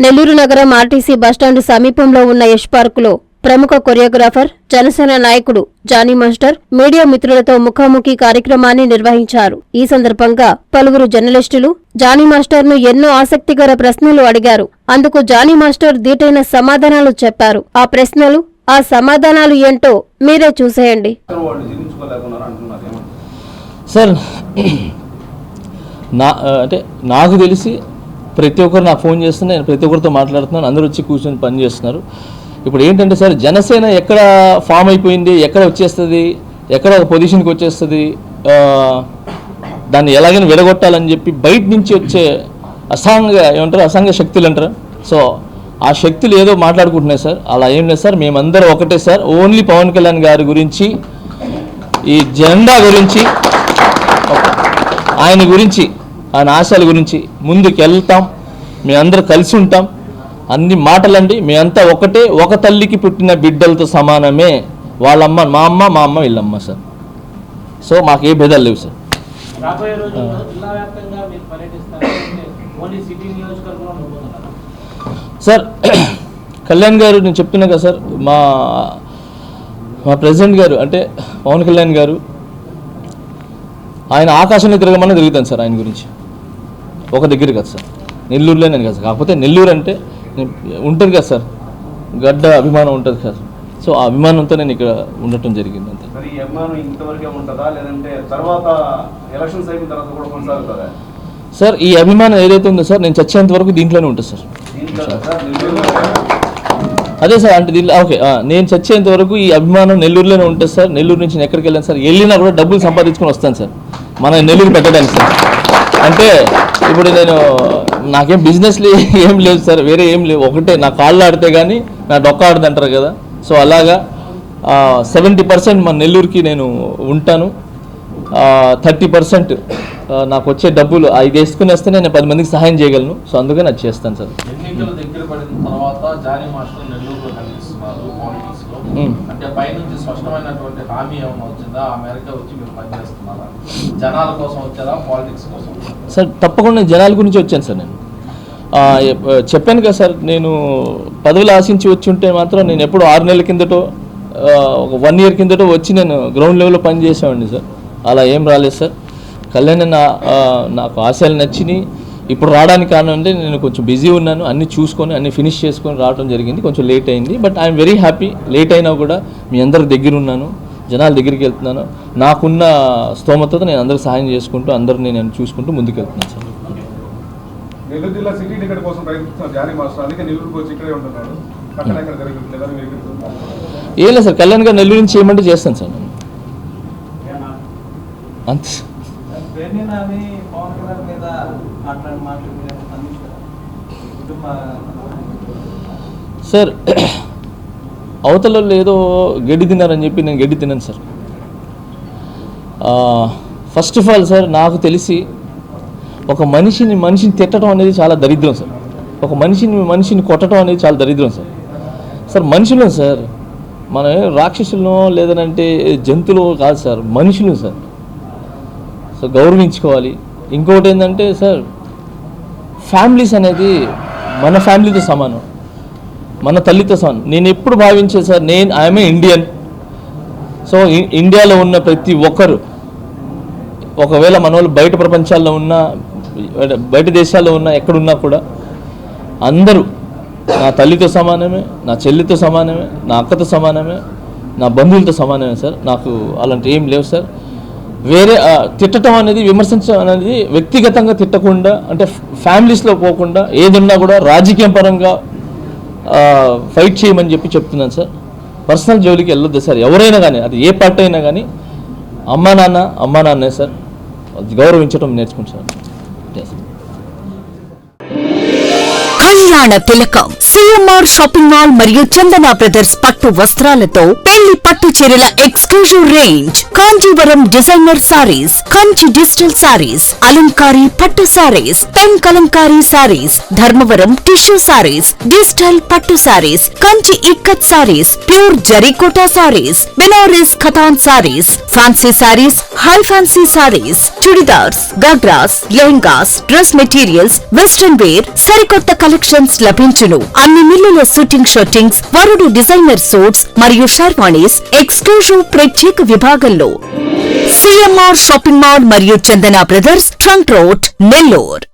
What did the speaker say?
నెల్లూరు నగరం RTC bus stand సమీపంలో ఉన్న యష్ పార్కులో ప్రముఖ కొరియోగ్రాఫర్, జనసేన నాయకుడు జానీ మాస్టర్ మీడియా మిత్రులతో ముఖాముఖి కార్యక్రమాన్ని నిర్వహించారు. ఈ సందర్భంగా పలువురు జర్నలిస్టులు జానీ మాస్టర్ ను ఎన్నో ఆసక్తికర ప్రశ్నలు అడిగారు. అందుకు జానీ మాస్టర్ దీటైన సమాధానాలు చెప్పారు. ఆ ప్రశ్నలు, ఆ సమాధానాలు ఏంటో మీరే చూసేయండి. సార్, నాకు తెలిసి ప్రతి ఒక్కరు నాకు ఫోన్ చేస్తున్నారు, నేను ప్రతి ఒక్కరితో మాట్లాడుతున్నాను, అందరూ వచ్చి కూర్చొని పని చేస్తున్నారు. ఇప్పుడు ఏంటంటే సార్, జనసేన ఎక్కడ ఫామ్ అయిపోయింది, ఎక్కడ వచ్చేస్తుంది, ఎక్కడ ఒక పొజిషన్కి వచ్చేస్తుంది, దాన్ని ఎలాగైనా విడగొట్టాలని చెప్పి బయట నుంచి వచ్చే అసాంఘ శక్తులు అంటారు. సో ఆ శక్తులు ఏదో మాట్లాడుకుంటున్నాయి సార్. అలా ఏం లేదు సార్, మేమందరం ఒకటే సార్. ఓన్లీ పవన్ కళ్యాణ్ గారి గురించి, ఈ జెండా గురించి, ఆయన గురించి, ఆయన ఆశల గురించి ముందుకు వెళ్తాం. మేమందరూ కలిసి ఉంటాం. అన్ని మాటలండి, మేమంతా ఒకటే, ఒక తల్లికి పుట్టిన బిడ్డలతో సమానమే. వాళ్ళమ్మ మా అమ్మ వీళ్ళమ్మ సార్. సో మాకు ఏ భేదాలు లేవు సార్. సార్, కళ్యాణ్ గారు, నేను చెప్తున్నా కదా సార్, మా ప్రెసిడెంట్ గారు అంటే పవన్ కళ్యాణ్ గారు, ఆయన ఆకాశంలో తిరగమని తిరుగుతాను సార్. ఆయన గురించి ఒక దగ్గర కదా సార్, నెల్లూరులో నేను కదా సార్. కాకపోతే నెల్లూరు అంటే ఉంటుంది కదా సార్, గడ్డ అభిమానం ఉంటుంది కదా. సో ఆ అభిమానంతో నేను ఇక్కడ ఉండటం జరిగింది అంతే. సార్, ఈ అభిమానం ఏదైతే ఉందో సార్, నేను చచ్చేంత వరకు దీంట్లోనే ఉంటుంది సార్. అదే సార్, అంటే దీంట్లో ఓకే, నేను చచ్చేంత వరకు ఈ అభిమానం నెల్లూరులోనే ఉంటుంది సార్. నెల్లూరు నుంచి నేను ఎక్కడికి వెళ్ళాను సార్, వెళ్ళినా కూడా డబ్బులు సంపాదించుకొని వస్తాను సార్ మన నెల్లూరు పెట్టడానికి సార్. అంటే ఇప్పుడు నేను నాకేం బిజినెస్లు ఏం లేవు సార్, వేరే ఏం లేవు. ఒకటే, నా కాళ్ళు ఆడితే కానీ నా డొక్క ఆడదు అంటారు కదా. సో అలాగా 70% మన నెల్లూరుకి నేను ఉంటాను. 30% నాకు వచ్చే డబ్బులు ఇది వేసుకుని వస్తే నేను 10 మందికి సహాయం చేయగలను. సో అందుకని అది చేస్తాను సార్. ఎన్నికలు దగ్గర పడిన తర్వాత జానీ మాస్టర్ నెల్లూరులో కనిపిస్తున్నారు పాలిటిక్స్ లో. అంటే పైనుంచి స్పష్టమైనటువంటి హామీ ఏమైనా వచ్చిందా? అమెరికా వచ్చి మీరు పనిచేస్తున్నారా? జనాల కోసం వచ్చారా, పాలిటిక్స్ కోసం? సార్, తప్పకుండా జనాల గురించి వచ్చాను సార్. నేను చెప్పాను కదా సార్, నేను పదవులు ఆశించి వచ్చి ఉంటే మాత్రం నేను ఎప్పుడు 6 నెలల కిందటో, ఒక 1 ఇయర్ కిందటో వచ్చి నేను గ్రౌండ్ లెవెల్లో పని చేసేవాడిని సార్. అలా ఏం రాలేదు సార్. కళ్యాణ్ నాకు ఆశయాలు నచ్చినాయి. ఇప్పుడు రావడానికి కారణం అంటే నేను కొంచెం బిజీ ఉన్నాను, అన్నీ చూసుకొని అన్నీ ఫినిష్ చేసుకొని రావడం జరిగింది. కొంచెం లేట్ అయింది, but I'm very happy. Late అయినా కూడా మీ అందరి దగ్గర ఉన్నాను, జనాల దగ్గరికి వెళ్తున్నాను. నాకున్న స్తోమతతో నేను అందరికి సహాయం చేసుకుంటూ, అందరినీ నేను చూసుకుంటూ ముందుకు వెళ్తున్నాను సార్. నెల్లూరు జిల్లా సిటీ టికెట్ కోసం ప్రయత్నిస్తున్నారు జానీ మాస్టర్, అందుకే నెల్లూరుకి వచ్చి ఇక్కడే ఉంటున్నారు. ఏం లేదు సార్, కళ్యాణ్ గారు నెల్లూరు నుంచి చేయమంటే చేస్తాను సార్ నేను అంతే. సార్, అవతల ఏదో గడ్డి తిన్నారని చెప్పి నేను గడ్డి తిన్నాను sir. First of all sir, నాకు తెలిసి ఒక మనిషిని తిట్టడం అనేది చాలా దరిద్రం సార్. ఒక మనిషిని కొట్టడం అనేది చాలా దరిద్రం సార్. సార్, మనుషులు సార్, మన రాక్షసులను లేదనంటే జంతువులు కాదు సార్, మనుషులు సార్. సో గౌరవించుకోవాలి. ఇంకొకటి ఏంటంటే సార్, ఫ్యామిలీస్ అనేది మన ఫ్యామిలీతో సమానం, మన తల్లితో సమానం. నేను ఎప్పుడు భావించే సార్, ఐఎమ్ ఇండియన్. సో ఇండియాలో ఉన్న ప్రతి ఒక్కరు, ఒకవేళ మన వాళ్ళు బయట ప్రపంచాల్లో ఉన్న, బయట దేశాల్లో ఉన్న, ఎక్కడున్నా కూడా అందరూ నా తల్లితో సమానమే, నా చెల్లితో సమానమే, నా అక్కతో సమానమే, నా బంధువులతో సమానమే సార్. నాకు అలాంటి ఏం లేవు సార్. వేరే తిట్టడం అనేది, విమర్శించడం అనేది వ్యక్తిగతంగా తిట్టకుండా, అంటే ఫ్యామిలీస్లో పోకుండా, ఏదున్నా కూడా రాజకీయం పరంగా ఫైట్ చేయమని చెప్తున్నాను సార్. పర్సనల్ జోలికి వెళ్ళొద్దు సార్. ఎవరైనా కానీ, అది ఏ పార్టీ అయినా కానీ, అమ్మా నాన్నే సార్. గౌరవించడం నేర్చుకుంటాను సార్. కళ్యాణ తిలకం సిఎంఆర్ షాపింగ్ మాల్ మరియు చందన బ్రదర్స్ పట్టు వస్త్రాలతో పెళ్లి పట్టు చీరల exclusive range, Kanjeevaram designer sarees, Kanchi digital sarees, అలంకారీ పట్టు sarees, pen Kalamkari sarees, Dharmavaram tissue sarees, digital పట్టు సారీస్, కంచి ఇక్కత్ సారీస్, ప్యూర్ జరీకోటా సారీస్, బెనారస్ ఖతాన్ sarees, fancy sarees, high fancy sarees, chudidars, ghagras, lehengas, dress materials, western wear, సరికొత్త కలెక్షన్స్ లభించును. అన్ని మిల్లుల షూటింగ్ షర్టింగ్స్, వరుడు డిజైనర్ సూట్స్ మరియు షర్వాణీస్ ఎక్స్క్లూజివ్ ప్రత్యేక విభాగంలో. సిఎంఆర్ షాపింగ్ మాల్ మరియు Chandana brothers, trunk road, Nellore.